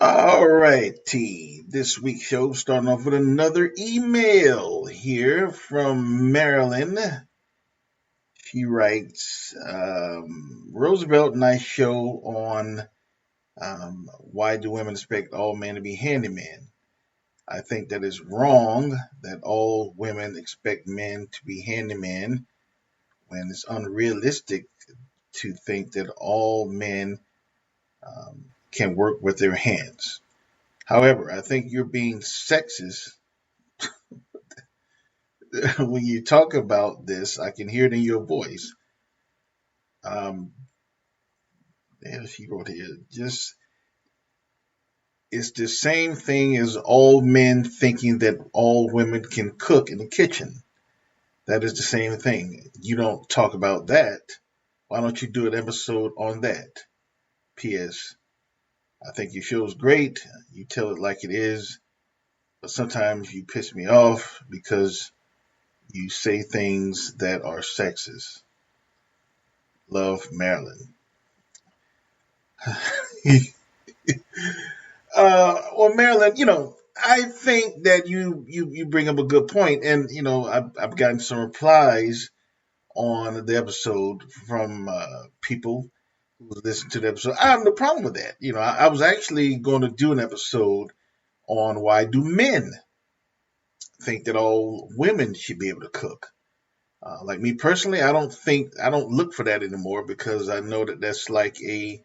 All righty. This week's show starting off with another email here from Marilyn. She writes, Roosevelt and I show on why do women expect all men to be handymen? I think that is wrong that all women expect men to be handymen when it's unrealistic to think that all men can work with their hands. However, I think you're being sexist when you talk about this. I can hear it in your voice. Um, and she wrote here, just it's the same thing as all men thinking that all women can cook in the kitchen. That is the same thing. You don't talk about that. Why don't you do an episode on that? P.S. I think your show is great. You tell it like it is, but sometimes you piss me off because you say things that are sexist. Love, Marilyn. Well, Marilyn, I think that you bring up a good point, and I've gotten some replies on the episode from people who listened to the episode. I have no problem with that. I was actually going to do an episode on why do men think that all women should be able to cook. Like me personally, I don't look for that anymore because I know that that's like a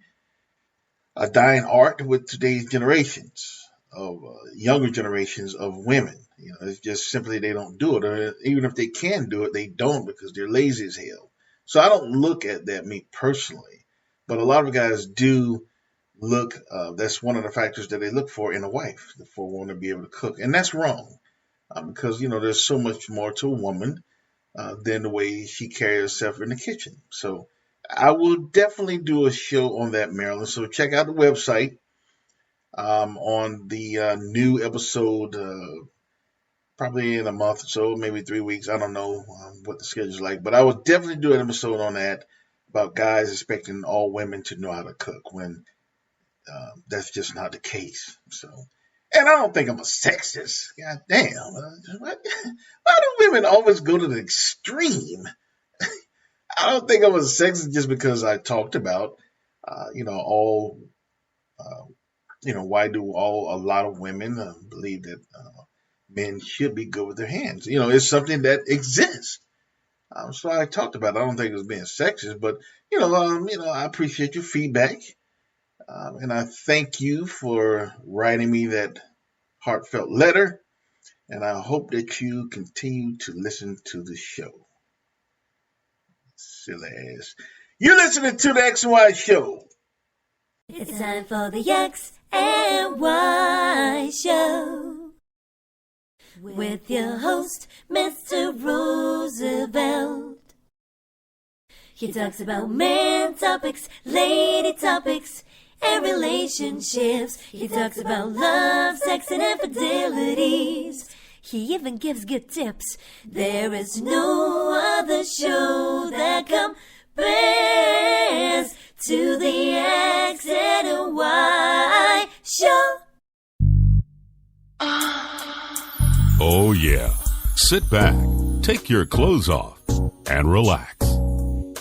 dying art with today's generations of younger generations of women. It's just simply they don't do it, or even if they can do it, they don't because they're lazy as hell. So I don't look at that me personally, but a lot of guys do look. That's one of the factors that they look for in a wife, for wanting to be able to cook, and that's wrong because there's so much more to a woman than the way she carries herself in the kitchen. So I will definitely do a show on that, Marilyn. So check out the website on the new episode, probably in a month or so, maybe 3 weeks. I don't know what the schedule's like, but I will definitely do an episode on that about guys expecting all women to know how to cook when that's just not the case. So, and I don't think I'm a sexist. God damn. Why do women always go to the extreme? I don't think I was sexist just because I talked about, all, uh, why do a lot of women believe that men should be good with their hands? It's something that exists. So I talked about it. I don't think it was being sexist, but, I appreciate your feedback. And I thank you for writing me that heartfelt letter. And I hope that you continue to listen to the show. Silly ass. You're listening to the X and Y Show. It's time for the X and Y Show with your host, Mr. Roosevelt. He talks about man topics, lady topics, and relationships. He talks about love, sex, and infidelities. He even gives good tips. There is no other show that compares to the X and Y Show. Oh yeah. Sit back, take your clothes off, and relax.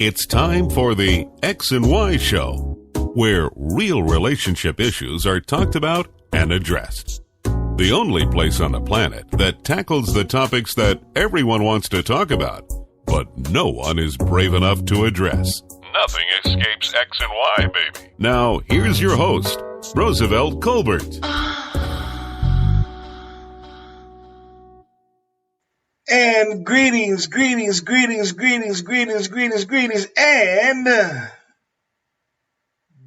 It's time for the X and Y Show, where real relationship issues are talked about and addressed. The only place on the planet that tackles the topics that everyone wants to talk about, but no one is brave enough to address. Nothing escapes X and Y, baby. Now, here's your host, Roosevelt Colbert. And greetings, and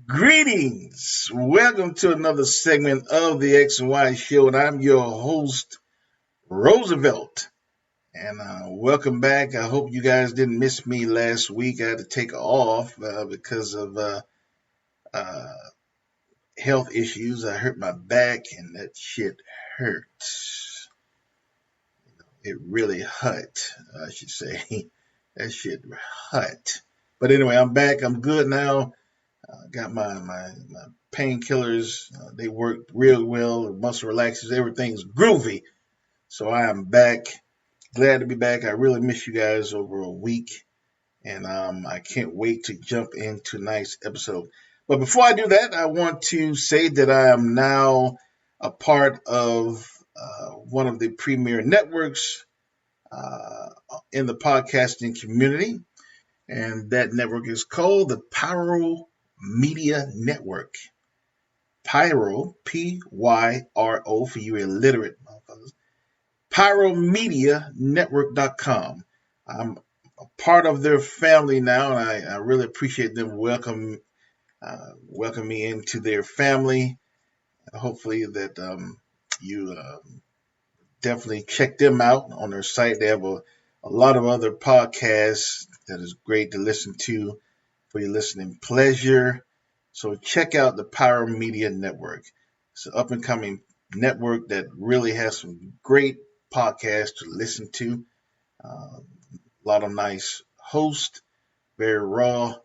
greetings. Welcome to another segment of the X and Y Show, and I'm your host, Roosevelt. And welcome back. I hope you guys didn't miss me last week. I had to take off because of health issues. I hurt my back, and that shit hurts. It really hurt, I should say. That shit hurt. But anyway, I'm back. I'm good now. Got my painkillers. They worked real well. Muscle relaxers. Everything's groovy. So I am back. Glad to be back. I really miss you guys over a week. And I can't wait to jump into tonight's episode. But before I do that, I want to say that I am now a part of one of the premier networks uh, in the podcasting community. And that network is called the Pyro Media Network. Pyro, Pyro, for you illiterate motherfuckers. PyroMediaNetwork.com. I'm a part of their family now, and I really appreciate them welcome me into their family. Hopefully that you definitely check them out on their site. They have a lot of other podcasts that is great to listen to for your listening pleasure. So check out the Power Media Network. It's an up and coming network that really has some great podcasts to listen to. A lot of nice hosts, very raw,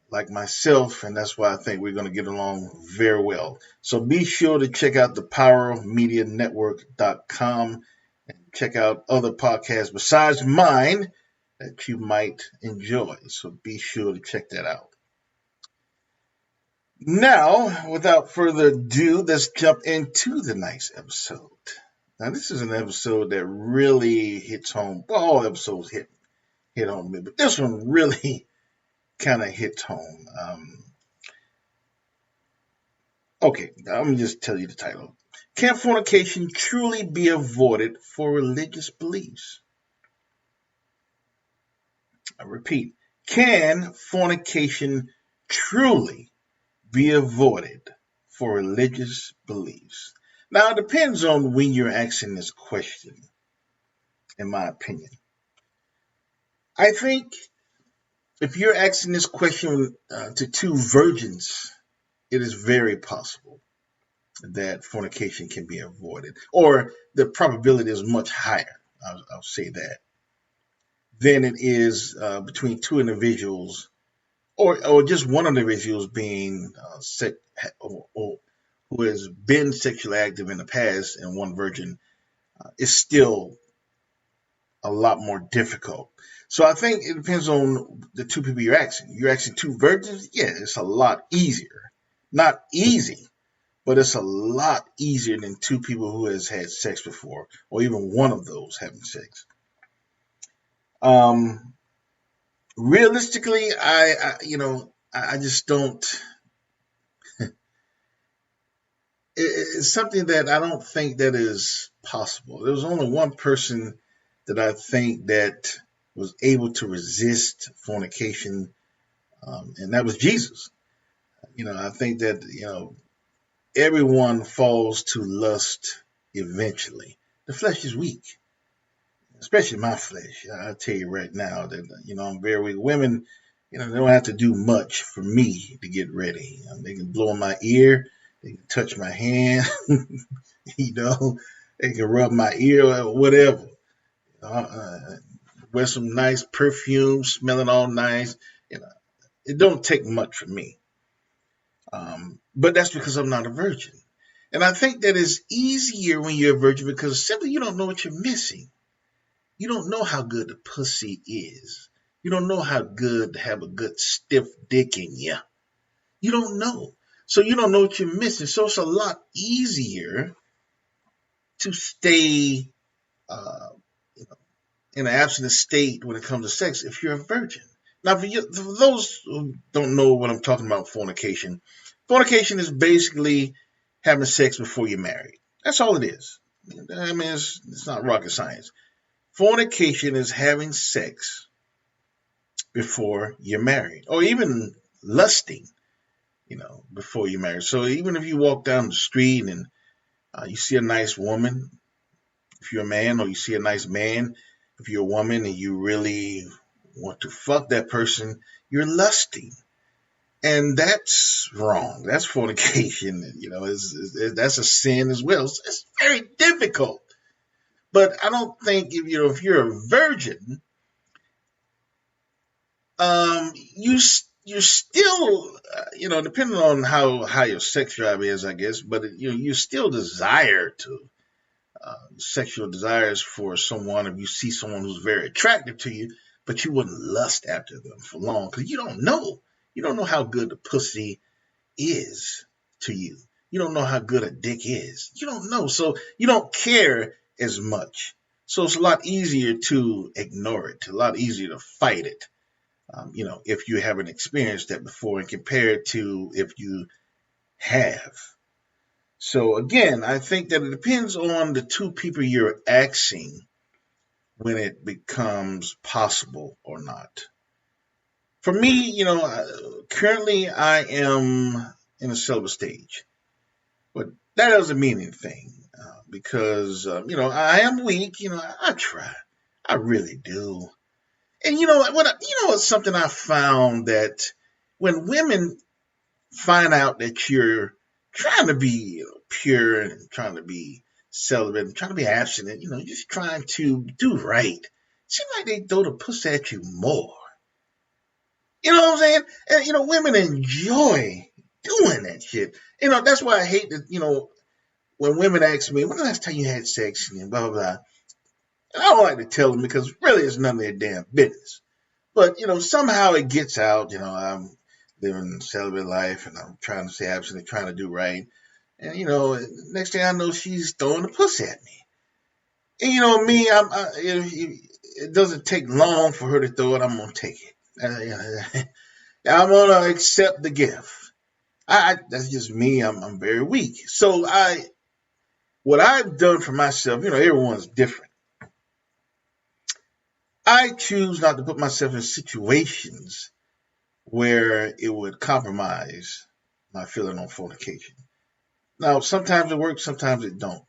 like myself, and that's why I think we're going to get along very well. So be sure to check out the PowerMediaNetwork.com and check out other podcasts besides mine that you might enjoy. So be sure to check that out. Now, without further ado, let's jump into the nice episode. Now, this is an episode that really hits home. Well, all episodes hit home, but this one really kind of hits home. Okay, I'm gonna just tell you the title. Can fornication truly be avoided for religious beliefs? I repeat, can fornication truly be avoided for religious beliefs? Now, it depends on when you're asking this question, in my opinion. I think if you're asking this question to two virgins, it is very possible that fornication can be avoided, or the probability is much higher. I'll say that than it is between two individuals, or just one individual being or who has been sexually active in the past and one virgin is still a lot more difficult. So I think it depends on the two people you're asking. You're asking two virgins, yeah, it's a lot easier. Not easy, but it's a lot easier than two people who has had sex before, or even one of those having sex. Um, Realistically, I just don't. It's something that I don't think that is possible. There was only one person that I think that was able to resist fornication, and that was Jesus. I think that everyone falls to lust eventually. The flesh is weak, especially my flesh. I tell you right now that I'm very weak. Women, they don't have to do much for me to get ready. They can blow in my ear, they can touch my hand, you know, they can rub my ear, whatever. Wear some nice perfume, smelling all nice. You know, it don't take much for me. But that's because I'm not a virgin. And I think that it's easier when you're a virgin because simply you don't know what you're missing. You don't know how good the pussy is. You don't know how good to have a good stiff dick in you. You don't know. So you don't know what you're missing. So it's a lot easier to stay uh, in an abstinent state when it comes to sex if you're a virgin. Now, for those who don't know what I'm talking about, fornication is basically having sex before you're married. That's all it is. I mean, it's not rocket science. Fornication is having sex before you're married, or even lusting, before you're married. So even if you walk down the street and you see a nice woman, if you're a man, or you see a nice man, if you're a woman and you really want to fuck that person, you're lusting. And that's wrong. That's fornication. That's a sin as well. It's very difficult. But I don't think if you're a virgin, you you still, depending on how high your sex drive is, I guess, but you still desire to sexual desires for someone if you see someone who's very attractive to you, but you wouldn't lust after them for long because you don't know. You don't know how good the pussy is to you. You don't know how good a dick is. You don't know. So you don't care as much. So it's a lot easier to ignore it, a lot easier to fight it, if you haven't experienced that before and compared to if you have. So again, I think that it depends on the two people you're asking when it becomes possible or not. For me, currently I am in a celibate stage, but that doesn't mean anything because I am weak. I try, I really do. And what's something I found that when women find out that you're trying to be pure and trying to be celibate and trying to be abstinent, just trying to do right, it seems like they throw the pussy at you more. You know what I'm saying? And women enjoy doing that shit. That's why I hate that. When women ask me, "When the last time you had sex?" and blah blah blah, and I don't like to tell them because really it's none of their damn business. But somehow it gets out. I'm living a celibate life and I'm trying to stay abstinent, trying to do right. And next thing I know, she's throwing the pussy at me. And me, it doesn't take long for her to throw it. I'm gonna take it. I'm gonna accept the gift. That's just me. I'm very weak. So what I've done for myself, everyone's different. I choose not to put myself in situations where it would compromise my feeling on fornication. Now, sometimes it works, sometimes it don't.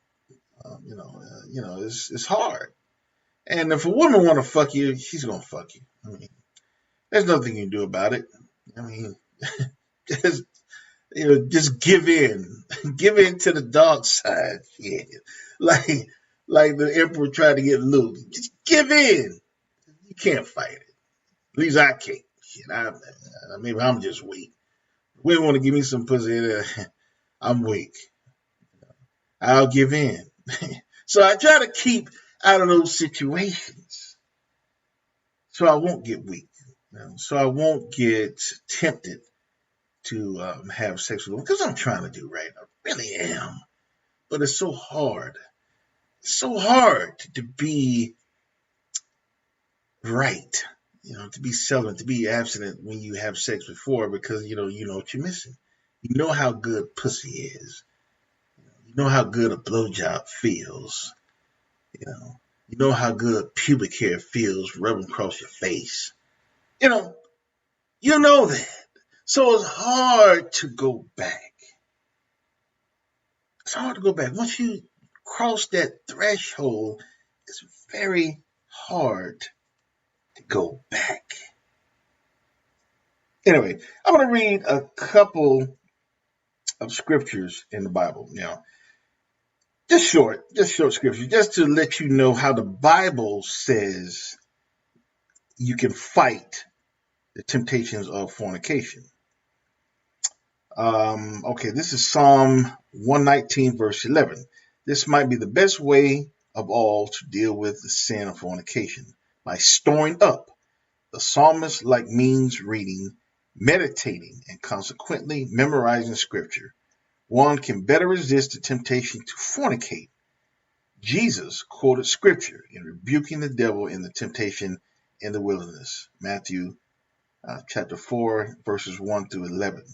It's hard. And if a woman want to fuck you, she's gonna fuck you. I mean, there's nothing you can do about it. I mean, just just give in, give in to the dark side. Yeah, like the emperor tried to get Luke. Just give in. You can't fight it. At least I can't. Shit, maybe I'm just weak. Women want to give me some pussy. I'm weak. I'll give in. So I try to keep out of those situations so I won't get weak. So I won't get tempted to have sex with them because I'm trying to do right. I really am. But it's so hard. It's so hard to be right. To be celibate, to be abstinent when you have sex before because you know what you're missing. You know how good pussy is. You know how good a blowjob feels. You know how good pubic hair feels rubbing across your face. You know, you know that. So it's hard to go back. It's hard to go back. Once you cross that threshold, it's very hard to go back. Anyway, I'm going to read a couple of scriptures in the Bible. Just short scriptures, just to let you know how the Bible says you can fight the temptations of fornication. Okay, this is Psalm 119, verse 11. This might be the best way of all to deal with the sin of fornication by storing up. The psalmist like means reading, meditating, and consequently memorizing scripture. One can better resist the temptation to fornicate. Jesus quoted scripture in rebuking the devil in the temptation in the wilderness. Matthew chapter 4, verses 1 through 11.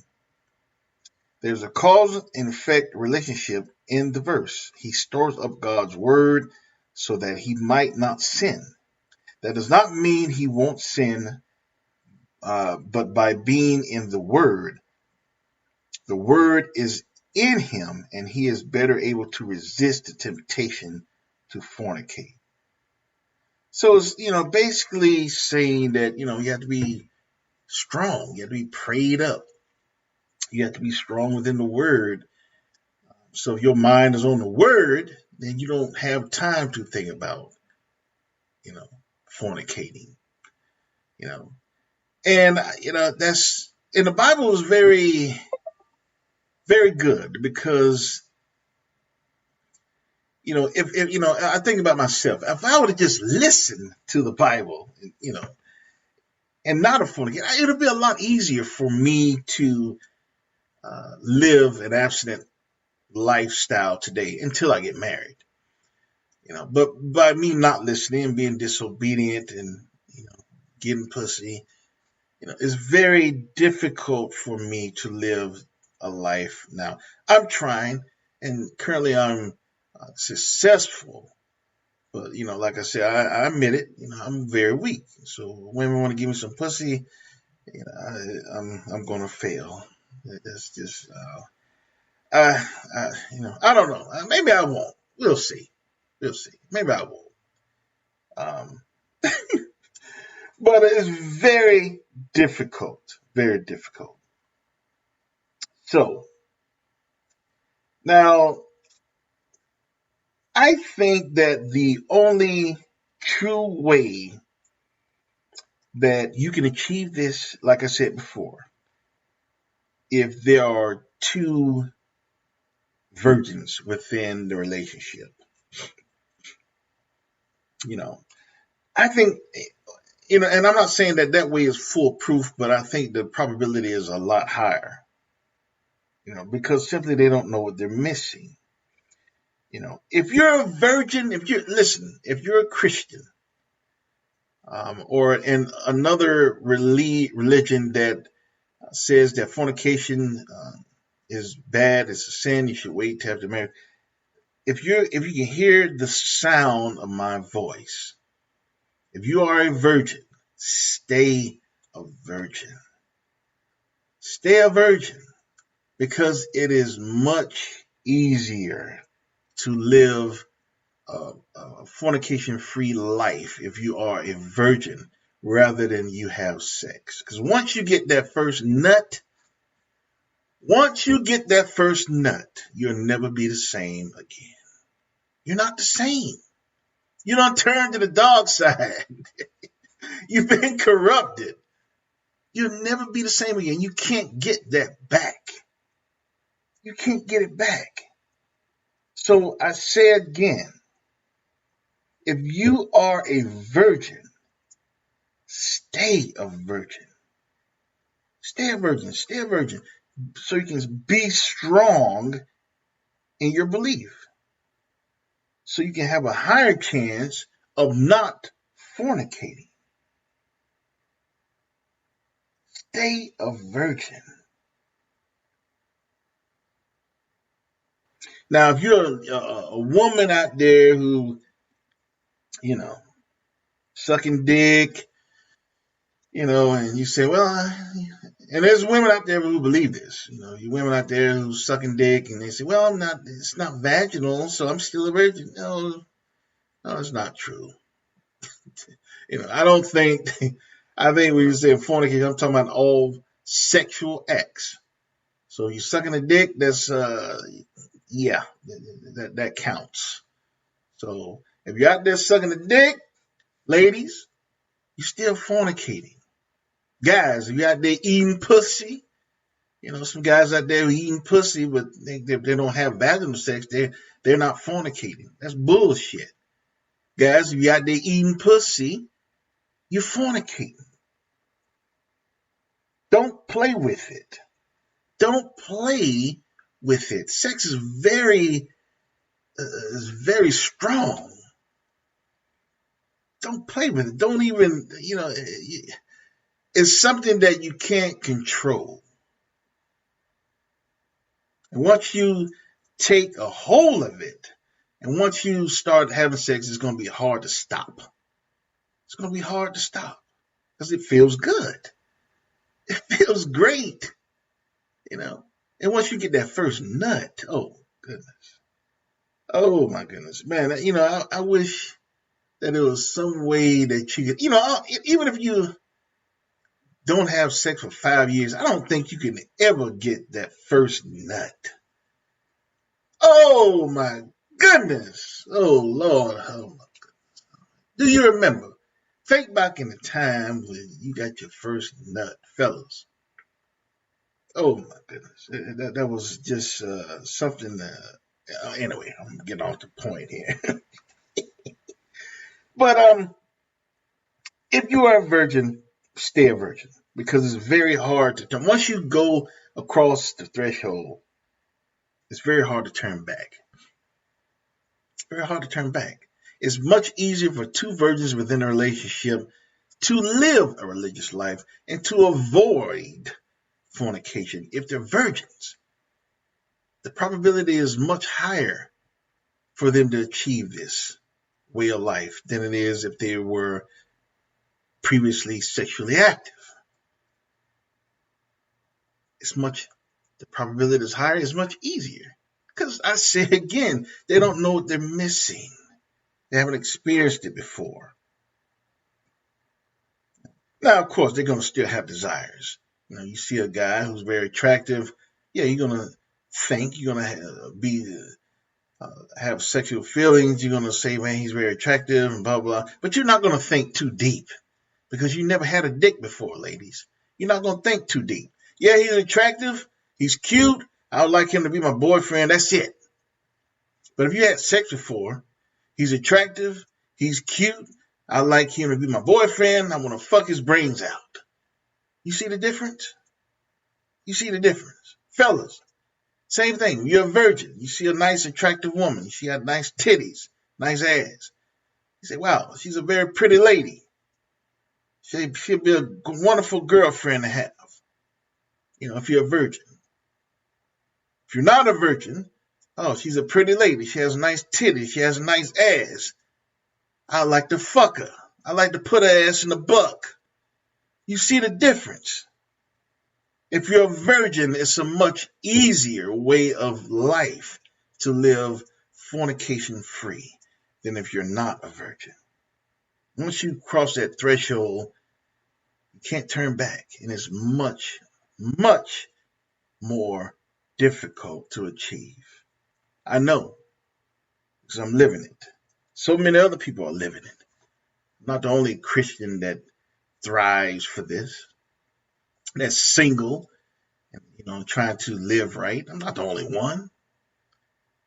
There's a cause and effect relationship in the verse. He stores up God's word so that he might not sin. That does not mean he won't sin, but by being in the word is in him, and he is better able to resist the temptation to fornicate. So it's, basically saying that, you have to be strong. You have to be prayed up. You have to be strong within the word. So if your mind is on the word, then you don't have time to think about, fornicating, And, that's and the Bible is very, very good because if I think about myself. If I would have just listened to the Bible, and not a fornicator, it would be a lot easier for me to live an abstinent lifestyle today until I get married. But by me not listening, being disobedient, and getting pussy, it's very difficult for me to live a life now. I'm trying, and currently I'm successful. But like I said, I admit it. I'm very weak. So when women want to give me some pussy, I'm gonna fail. That's just I don't know. Maybe I won't. We'll see. We'll see. Maybe I won't. Um, but it's very difficult. Very difficult. So now I think that the only true way that you can achieve this, like I said before, if there are two virgins within the relationship, you know, I think, and I'm not saying that that way is foolproof, but I think the probability is a lot higher, because simply they don't know what they're missing. If you're a virgin, if you're a Christian, or in another religion that says that fornication is bad, it's a sin, you should wait to have the marriage. If you can hear the sound of my voice, if you are a virgin, stay a virgin. Stay a virgin, because it is much easier to live a fornication-free life if you are a virgin rather than you have sex. Because once you get that first nut, you'll never be the same again. You're not the same. You don't turn to the dark side. You've been corrupted. You'll never be the same again. You can't get that back. You can't get it back. So I say again, if you are a virgin, stay a virgin. Stay a virgin. Stay a virgin. So you can be strong in your belief. So you can have a higher chance of not fornicating. Stay a virgin. Now, if you're a woman out there who, sucking dick, and you say, well, and there's women out there who believe this, you women out there who sucking dick, and they say, well, it's not vaginal, so I'm still a virgin. No, it's not true. I don't think, I think when you say fornication, I'm talking about all sexual acts. So you sucking a dick, that's, yeah, that counts. So if you're out there sucking a dick, ladies, you're still fornicating. Guys, if you're out there eating pussy, some guys out there eating pussy, but they don't have vaginal sex, they're not fornicating. That's bullshit. Guys, if you're out there eating pussy, you're fornicating. Don't play with it. Don't play with it. Sex is very strong. Don't play with it. Don't even, it's something that you can't control. And once you take a hold of it, and once you start having sex, it's going to be hard to stop. It's going to be hard to stop because it feels good. It feels great, And once you get that first nut, oh, goodness. Oh, my goodness. Man, I wish that there was some way that you could, even if you don't have sex for 5 years, I don't think you can ever get that first nut. Oh my goodness. Oh Lord. Oh my goodness. Do you remember? Think back in the time when you got your first nut, fellas. Oh my goodness, that was just something. Anyway, I'm getting off the point here. But if you are a virgin, stay a virgin because it's very hard to turn. Once you go across the threshold, it's very hard to turn back. It's very hard to turn back. It's much easier for two virgins within a relationship to live a religious life and to avoid fornication if they're virgins. The probability is much higher for them to achieve this way of life than it is if they were previously sexually active. It's much, the probability is higher, it's much easier. Because I say again, they don't know what they're missing. They haven't experienced it before. Now, of course, they're going to still have desires. You see a guy who's very attractive. Yeah, you're going to think, you're going to have sexual feelings. You're going to say, man, he's very attractive and blah, blah. But you're not going to think too deep because you never had a dick before, ladies. You're not going to think too deep. Yeah, he's attractive. He's cute. I would like him to be my boyfriend. That's it. But if you had sex before, he's attractive. He's cute. I like him to be my boyfriend. I want to fuck his brains out. You see the difference? You see the difference? Fellas, same thing. You're a virgin. You see a nice, attractive woman. She got nice titties, nice ass. You say, wow, she's a very pretty lady. She'll be a wonderful girlfriend to have. If you're a virgin. If you're not a virgin, oh, she's a pretty lady. She has nice titties. She has a nice ass. I like to fuck her. I like to put her ass in the buck. You see the difference? If you're a virgin, it's a much easier way of life to live fornication free than if you're not a virgin. Once you cross that threshold, you can't turn back, and it's much, much more difficult to achieve. I know, because I'm living it. So many other people are living it. I'm not the only Christian that thrives for this, that's single, and trying to live right. I'm not the only one.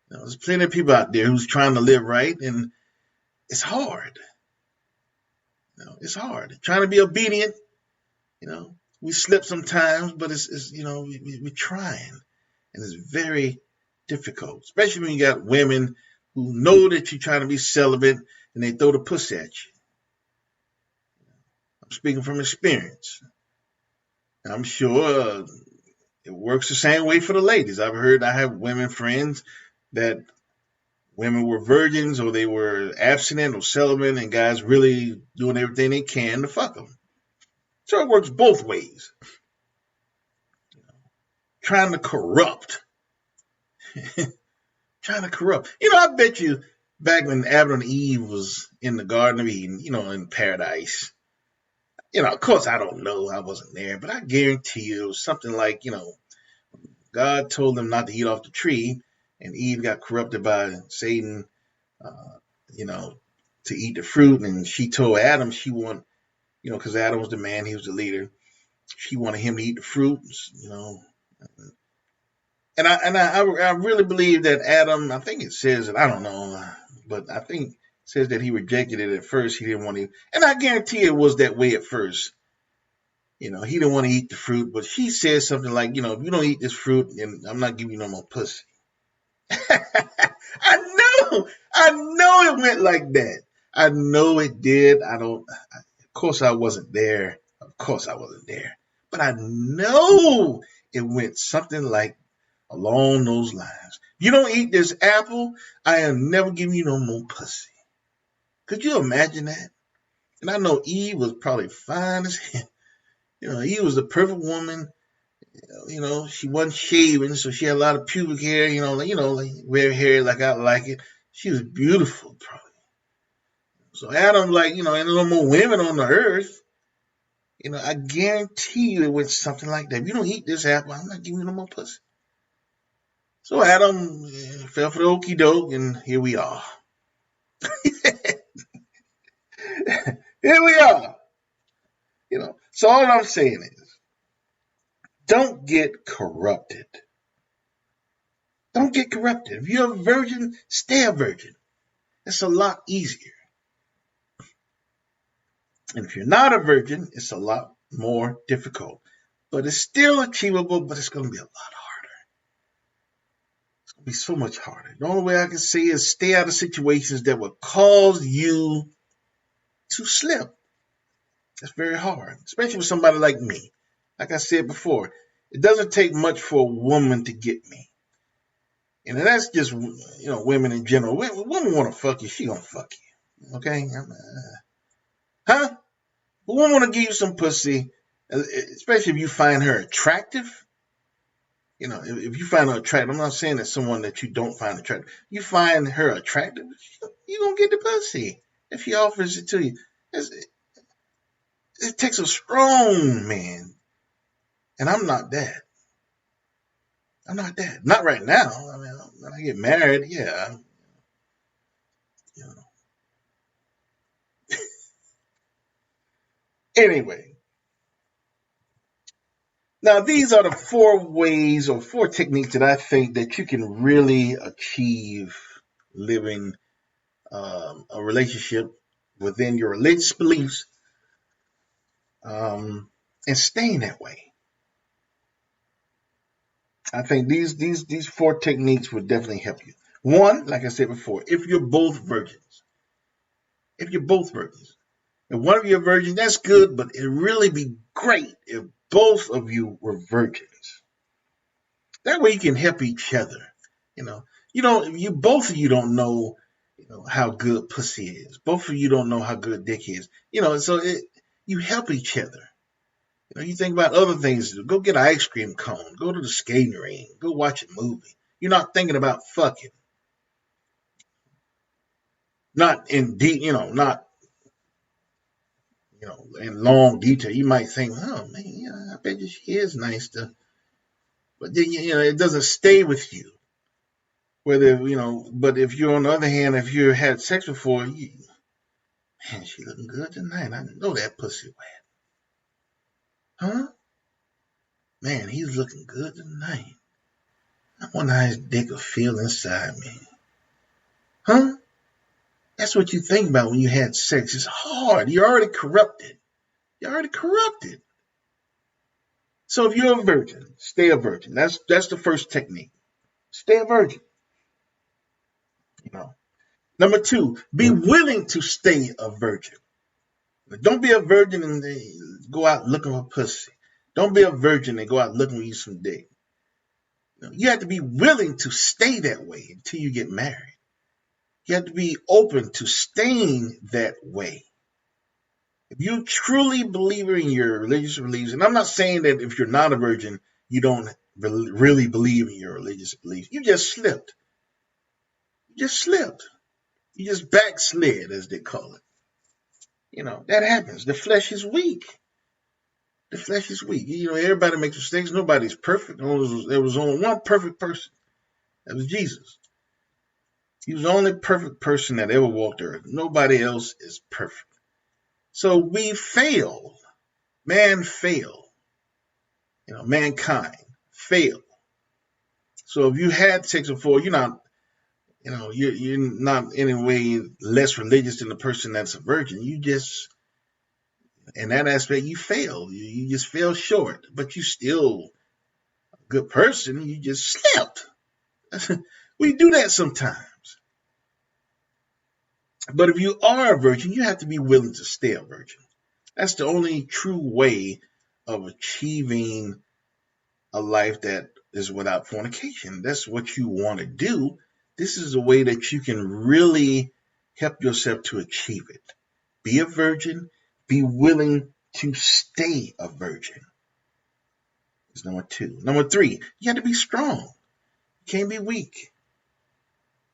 There's plenty of people out there who's trying to live right, and it's hard. It's hard. Trying to be obedient, we slip sometimes, but it's we're trying, and it's very difficult, especially when you got women who know that you're trying to be celibate and they throw the pussy at you. I'm speaking from experience. And I'm sure it works the same way for the ladies. I have women friends that women were virgins or they were abstinent or celibate and guys really doing everything they can to fuck them. So it works both ways. Trying to corrupt. I bet you back when Adam and Eve was in the Garden of Eden, in paradise, of course I don't know, I wasn't there, but I guarantee you it was something like, God told them not to eat off the tree, and Eve got corrupted by Satan, to eat the fruit, and she told Adam she wanted, because Adam was the man, he was the leader, she wanted him to eat the fruit, And I really believe that Adam, I think it says it, I don't know, but I think it says that he rejected it at first. He didn't want to, and I guarantee it was that way at first. He didn't want to eat the fruit, but she said something like, if you don't eat this fruit, then I'm not giving you no more pussy. I know it went like that. I know it did. Of course I wasn't there. But I know it went something like along those lines. You don't eat this apple, I am never giving you no more pussy. Could you imagine that? And I know Eve was probably fine as hell. Eve was the perfect woman. She wasn't shaving, so she had a lot of pubic hair, like red hair like I like it. She was beautiful, probably. So Adam, ain't no more women on the earth. I guarantee you it went something like that. If you don't eat this apple, I'm not giving you no more pussy. So Adam fell for the okie doke, and here we are. Here we are. So all I'm saying is, Don't get corrupted. Don't get corrupted. If you're a virgin, stay a virgin. It's a lot easier. And if you're not a virgin, it's a lot more difficult. But it's still achievable, but it's going to be a lot harder. It's going to be so much harder. The only way I can say is stay out of situations that will cause you to slip. That's very hard, especially with somebody like me. Like I said before, it doesn't take much for a woman to get me. And that's just, women in general. Women want to fuck you, she gonna fuck you. Okay? Huh? A woman want to give you some pussy, especially if you find her attractive. If you find her attractive, I'm not saying that someone that you don't find attractive. You find her attractive, you're going to get the pussy if she offers it to you. It takes a strong man. And I'm not that. I'm not that. Not right now. I mean, when I get married, yeah. Anyway. Now, these are the 4 ways or 4 techniques that I think that you can really achieve living a relationship within your religious beliefs and staying that way. I think these 4 techniques would definitely help you. One, like I said before, if you're both virgins. If one of you are virgins, that's good, but it'd really be great if both of you were virgins. That way you can help each other. Both of you don't know, how good pussy is. Both of you don't know how good dick is. So you help each other. You think about other things. Go get an ice cream cone. Go to the skating ring. Go watch a movie. You're not thinking about fucking. Not in deep, not, in long detail. You might think, oh man, I bet you she is nice to, but then, it doesn't stay with you. Whether, but if you're on the other hand, if you had sex before, man, she looking good tonight. I know that pussy wet. Huh? Man, he's looking good tonight. I wonder how his dick will feel inside me. Huh? That's what you think about when you had sex. It's hard. You're already corrupted. So if you're a virgin, stay a virgin. That's the first technique. Stay a virgin. Number 2, be willing to stay a virgin. Don't be a virgin and go out looking for pussy. Don't be a virgin and go out looking for you some dick. You have to be willing to stay that way until you get married. You have to be open to staying that way. If you truly believe in your religious beliefs, and I'm not saying that if you're not a virgin, you don't really believe in your religious beliefs. You just slipped. You just backslid, as they call it. That happens. The flesh is weak. Everybody makes mistakes. Nobody's perfect. There was only one perfect person. That was Jesus. He was the only perfect person that ever walked the earth. Nobody else is perfect. So we fail. Man failed. Mankind failed. So if you had sex before, you're not in any way less religious than the person that's a virgin. You just, in that aspect, you failed. You just fell short, but you still a good person. You just slept. We do that sometimes. But if you are a virgin, you have to be willing to stay a virgin. That's the only true way of achieving a life that is without fornication. That's what you want to do. This is a way that you can really help yourself to achieve it. Be a virgin. Be willing to stay a virgin. That's number 2. Number 3, you have to be strong. You can't be weak.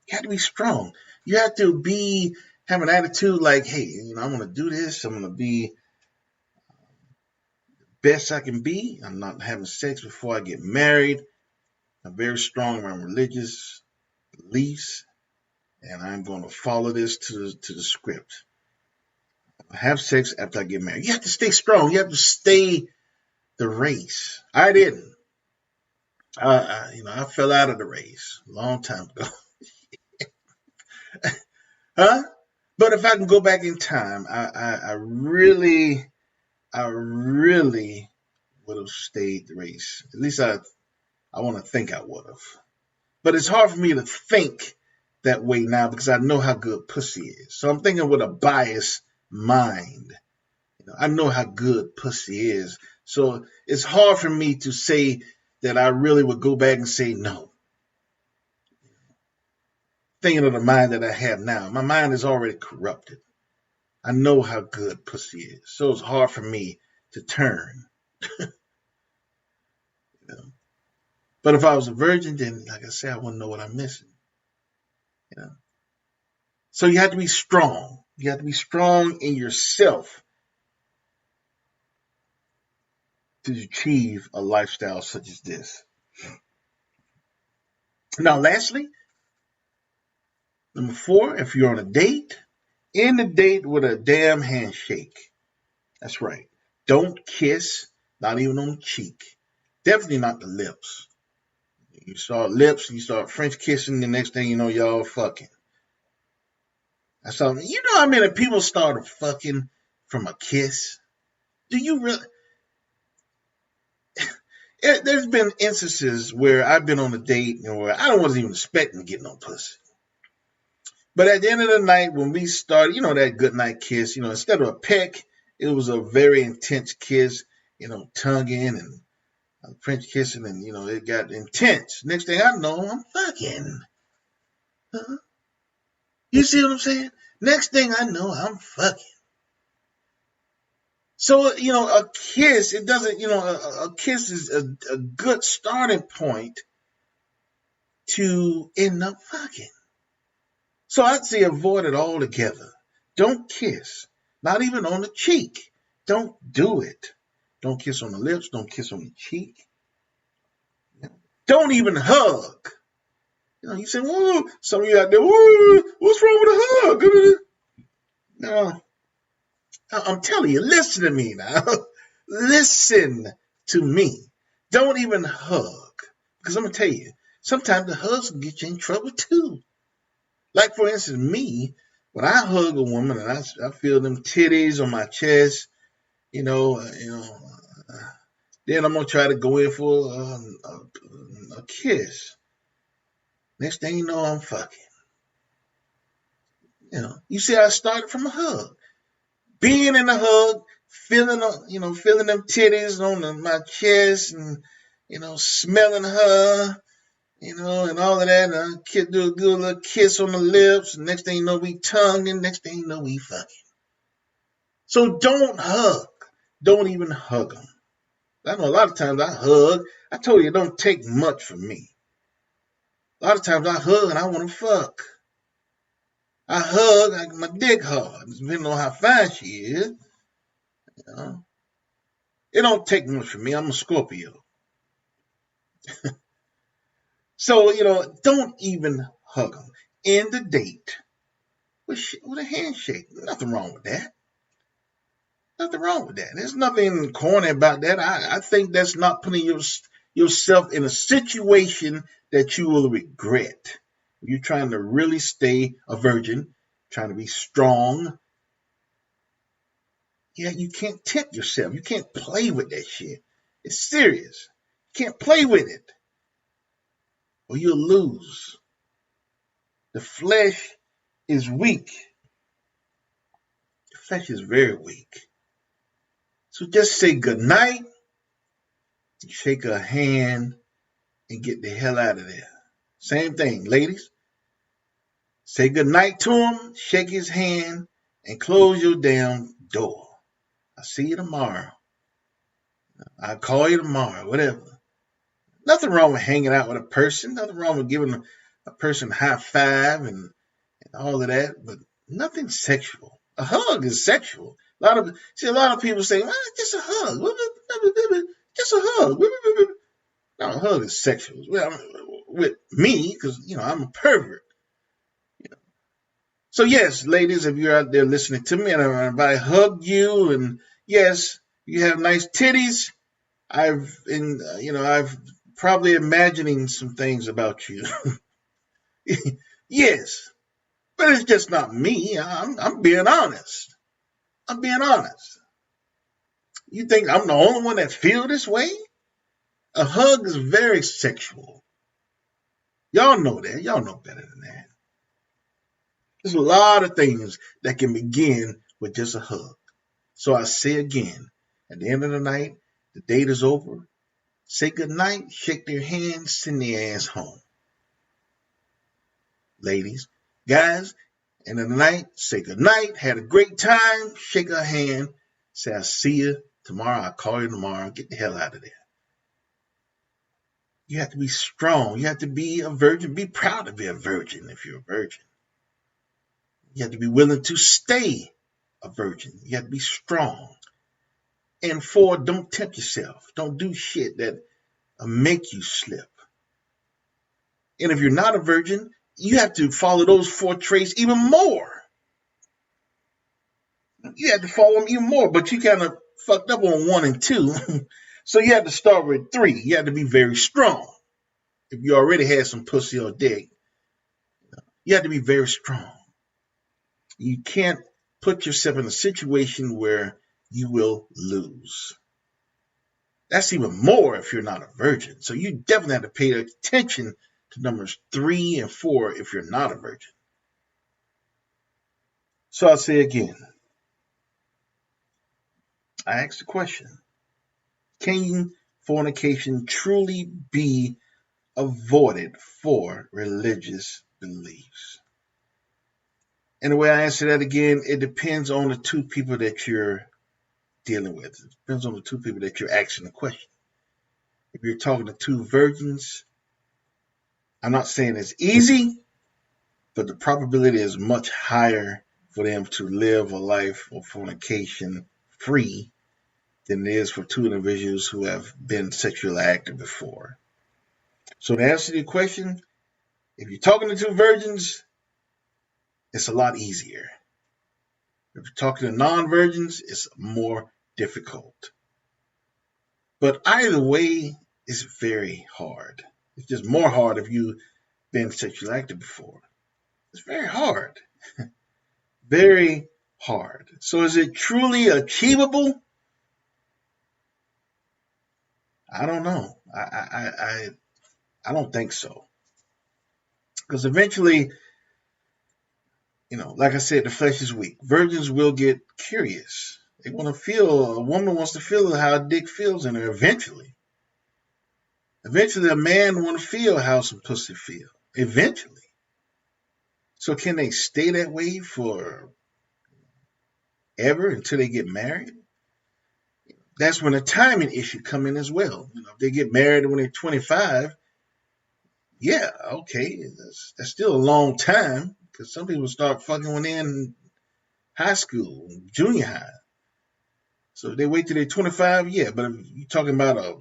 You have to be strong. You have to have an attitude like, hey, I'm going to do this. I'm going to be the best I can be. I'm not having sex before I get married. I'm very strong around religious beliefs, and I'm going to follow this to the script. I have sex after I get married. You have to stay strong. You have to stay the race. I didn't. I fell out of the race a long time ago. Huh? But if I can go back in time, I really would have stayed the race. At least I want to think I would have. But it's hard for me to think that way now because I know how good pussy is. So I'm thinking with a biased mind. I know how good pussy is. So it's hard for me to say that I really would go back and say no. Thinking of the mind that I have now. My mind is already corrupted. I know how good pussy is. So it's hard for me to turn. You know? But if I was a virgin, then like I said, I wouldn't know what I'm missing. You know? So you have to be strong. You have to be strong in yourself to achieve a lifestyle such as this. Now, lastly, number 4, if you're on a date, end the date with a damn handshake. That's right. Don't kiss, not even on the cheek. Definitely not the lips. You start lips, you start French kissing, the next thing you know, y'all fucking. That's all. You know how many people started fucking from a kiss? Do you really? There's been instances where I've been on a date and where I wasn't even expecting to get no pussy. But at the end of the night, when we started, that good night kiss, instead of a peck, it was a very intense kiss, tonguing and French kissing, and, it got intense. Next thing I know, I'm fucking. Huh? You see what I'm saying? Next thing I know, I'm fucking. So, a kiss, it doesn't, a kiss is a good starting point to end up fucking. So I'd say avoid it altogether. Don't kiss. Not even on the cheek. Don't do it. Don't kiss on the lips. Don't kiss on the cheek. Don't even hug. You say, whoa, some of you out there, whoa, what's wrong with a hug? No, I'm telling you, listen to me now. Listen to me. Don't even hug. Because I'm going to tell you, sometimes the hugs can get you in trouble too. Like, for instance, me, when I hug a woman and I feel them titties on my chest, then I'm going to try to go in for a kiss. Next thing you know, I'm fucking. You see, I started from a hug. Being in the hug, feeling them titties on my chest and, smelling her, and all of that. And I do a good little kiss on the lips. And next thing you know, we tongue, and next thing you know, we fucking. So don't hug. Don't even hug them. I know a lot of times I hug. I told you it don't take much from me. A lot of times I hug and I want to fuck. I hug, I get my dick hard, depending on how fine she is. It don't take much from me. I'm a Scorpio. So, don't even hug them. End the date with a handshake. Nothing wrong with that. Nothing wrong with that. There's nothing corny about that. I think that's not putting yourself in a situation that you will regret. You're trying to really stay a virgin, trying to be strong. Yeah, you can't tempt yourself. You can't play with that shit. It's serious. You can't play with it, or you'll lose. The flesh is weak. The flesh is very weak. So just say goodnight, shake her hand, and get the hell out of there. Same thing, ladies. Say goodnight to him, shake his hand, and close your damn door. I'll see you tomorrow. I'll call you tomorrow, whatever. Nothing wrong with hanging out with a person. Nothing wrong with giving a person a high five and all of that, but nothing sexual. A hug is sexual. A lot of people say, well, just a hug. Just a hug. No, a hug is sexual. Well, with me, because, I'm a pervert. So, yes, ladies, if you're out there listening to me and if I hug you and, yes, you have nice titties, I've probably imagining some things about you. Yes, but it's just not me. I'm being honest. I'm being honest. You think I'm the only one that feel this way? A hug is very sexual. Y'all know that. Y'all know better than that. There's a lot of things that can begin with just a hug. So I say again, at the end of the night, the date is over. Say good night, shake their hands, send their ass home. Ladies, guys, end of the night, say good night, had a great time, shake her hand, say I'll see you tomorrow, I'll call you tomorrow, get the hell out of there. You have to be strong. You have to be a virgin. Be proud to be a virgin if you're a virgin. You have to be willing to stay a virgin. You have to be strong. And four, don't tempt yourself. Don't do shit that make you slip. And if you're not a virgin, you have to follow those four traits even more. You have to follow them even more, but you kind of fucked up on 1 and 2. So you have to start with 3. You have to be very strong. If you already had some pussy or dick, you have to be very strong. You can't put yourself in a situation where you will lose. That's even more if you're not a virgin. So you definitely have to pay attention to numbers 3 and 4 if you're not a virgin. So I'll say again, I asked the question, can fornication truly be avoided for religious beliefs? And the way I answer that again, it depends on the two people that you're dealing with. It depends on the two people that you're asking the question. If you're talking to two virgins, I'm not saying it's easy, but the probability is much higher for them to live a life of fornication free than it is for two individuals who have been sexually active before. So to answer your question, if you're talking to two virgins, it's a lot easier. If you're talking to non-virgins, it's more difficult. But either way, it's very hard. It's just more hard if you've been sexually active before. It's very hard. Very hard. So is it truly achievable? I don't know. I don't think so. Because eventually, like I said, the flesh is weak. Virgins will get curious. They want to feel, a woman wants to feel how a dick feels in her eventually. Eventually, a man want to feel how some pussy feel. Eventually. So can they stay that way for ever until they get married? That's when a timing issue come in as well. If they get married when they're 25, yeah, okay, that's still a long time because some people start fucking when they're in high school, junior high. So if they wait till they're 25, yeah, but if you're talking about a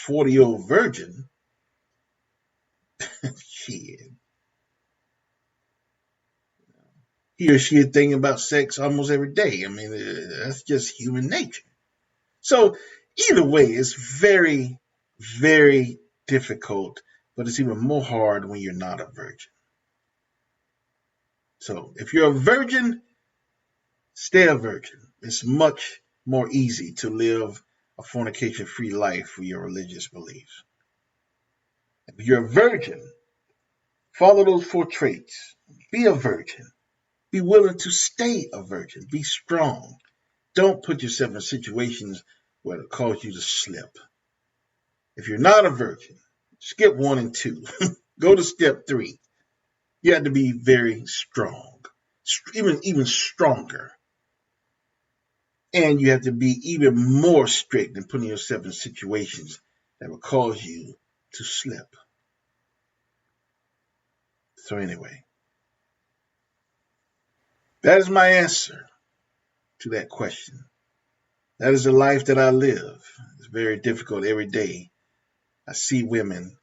40-year-old virgin, shit. He or she is thinking about sex almost every day. I mean, that's just human nature. So either way, it's very, very difficult, but it's even more hard when you're not a virgin. So if you're a virgin, stay a virgin. It's much more easy to live a fornication-free life for your religious beliefs. If you're a virgin, follow those 4 traits. Be a virgin. Be willing to stay a virgin. Be strong. Don't put yourself in situations where it'll cause you to slip. If you're not a virgin, skip 1 and 2. Go to step 3. You have to be very strong, even stronger. And you have to be even more strict in putting yourself in situations that will cause you to slip. So anyway, that is my answer to that question. That is the life that I live. It's very difficult every day. I see women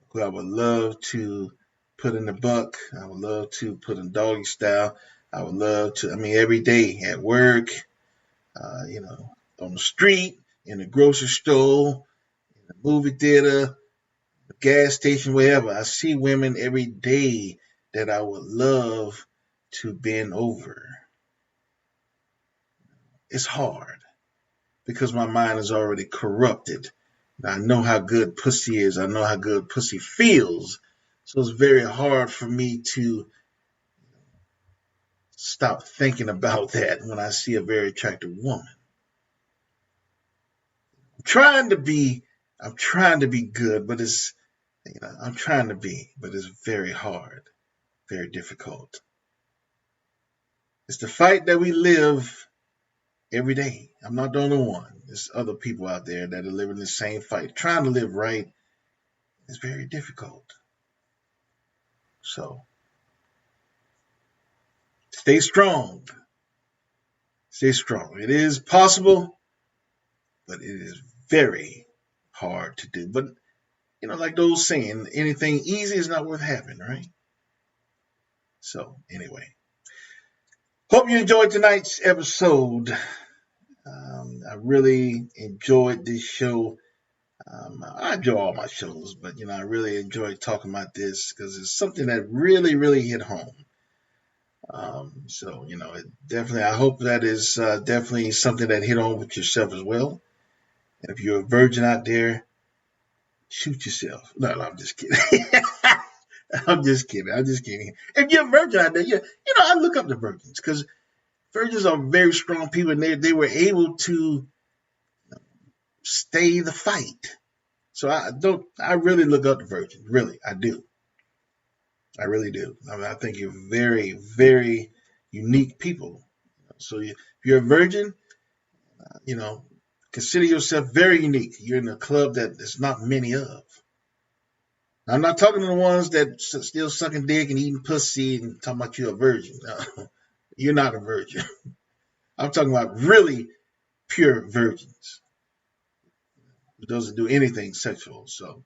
who I would love to put in the buck. I would love to put in doggy style. I would love to, every day at work, on the street, in the grocery store, in the movie theater, the gas station, wherever. I see women every day that I would love to bend over. It's hard because my mind is already corrupted. I know how good pussy is. I know how good pussy feels. So it's very hard for me to stop thinking about that when I see a very attractive woman. I'm trying to be good, but I'm trying to be, but it's very hard, very difficult. It's the fight that we live every day. I'm not the only one. There's other people out there that are living the same fight. Trying to live right is very difficult. So, stay strong. Stay strong. It is possible, but it is very hard to do. But, like those saying, anything easy is not worth having, right? So, anyway. Hope you enjoyed tonight's episode. I really enjoyed this show. I enjoy all my shows, but, I really enjoyed talking about this because it's something that really, really hit home. So, I hope that is definitely something that hit home with yourself as well. And if you're a virgin out there, shoot yourself. No, I'm just kidding. I'm just kidding. If you're a virgin out there, I look up to virgins because virgins are very strong people, and they were able to stay the fight. So I really look up to virgins. Really, I do. I really do. I think you're very, very unique people. So if you're a virgin, consider yourself very unique. You're in a club that there's not many of. I'm not talking to the ones that still sucking dick and eating pussy and talking about you're a virgin. No, you're not a virgin. I'm talking about really pure virgins. Who doesn't do anything sexual. So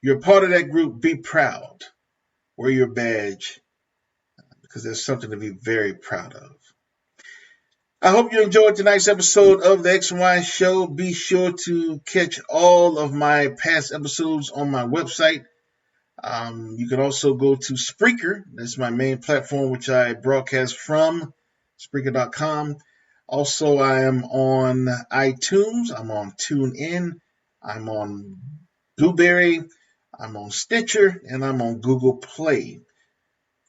you're a part of that group. Be proud. Wear your badge because there's something to be very proud of. I hope you enjoyed tonight's episode of the X and Y Show. Be sure to catch all of my past episodes on my website. You can also go to Spreaker. That's my main platform, which I broadcast from, Spreaker.com. Also, I am on iTunes. I'm on TuneIn. I'm on Blueberry. I'm on Stitcher. And I'm on Google Play.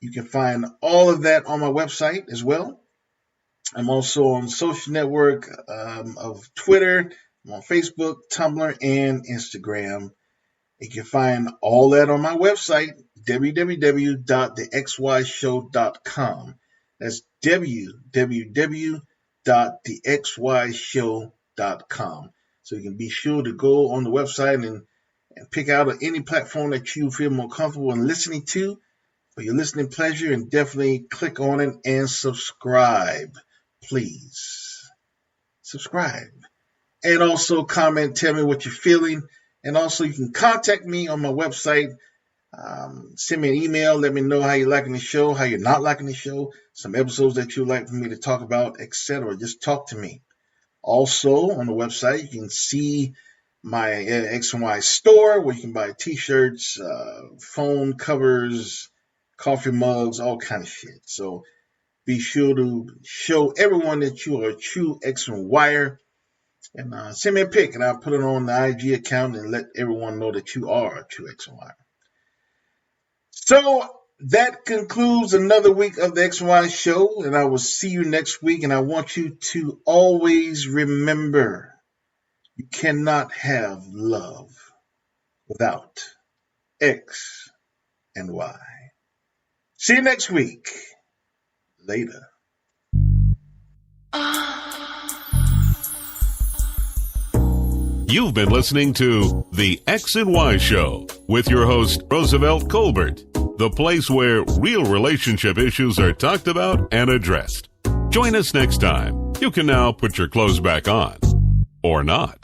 You can find all of that on my website as well. I'm also on social network of Twitter. I'm on Facebook, Tumblr, and Instagram. You can find all that on my website, www.thexyshow.com. That's www.thexyshow.com. So you can be sure to go on the website and pick out any platform that you feel more comfortable in listening to for your listening pleasure, and definitely click on it and subscribe. Please subscribe. And also comment, tell me what you're feeling. And also you can contact me on my website. Send me an email. Let me know how you're liking the show, how you're not liking the show, some episodes that you'd like for me to talk about, etc. Just talk to me. Also on the website, you can see my X and Y store where you can buy t-shirts, phone covers, coffee mugs, all kind of shit. So be sure to show everyone that you are a true X and Wire. And send me a pic, and I'll put it on the IG account and let everyone know that you are a true X and Y. So that concludes another week of the X and Y Show, and I will see you next week. And I want you to always remember, you cannot have love without X and Y. See you next week. Later. You've been listening to The X and Y Show with your host, Roosevelt Colbert, the place where real relationship issues are talked about and addressed. Join us next time. You can now put your clothes back on. Or not.